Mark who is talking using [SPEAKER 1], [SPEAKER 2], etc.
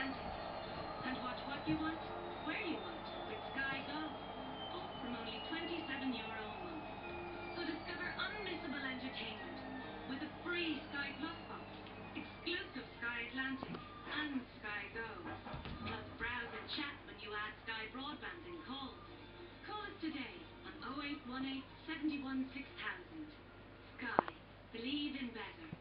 [SPEAKER 1] Atlantic. And watch what you want, where you want, with Sky Go. All from only €27 a month. So discover unmissable entertainment with a free Sky Plus box, exclusive Sky Atlantic, and Sky Go. Plus browse and chat when you add Sky Broadband and calls. Call us today on 0818 71 6000. Sky. Believe in better.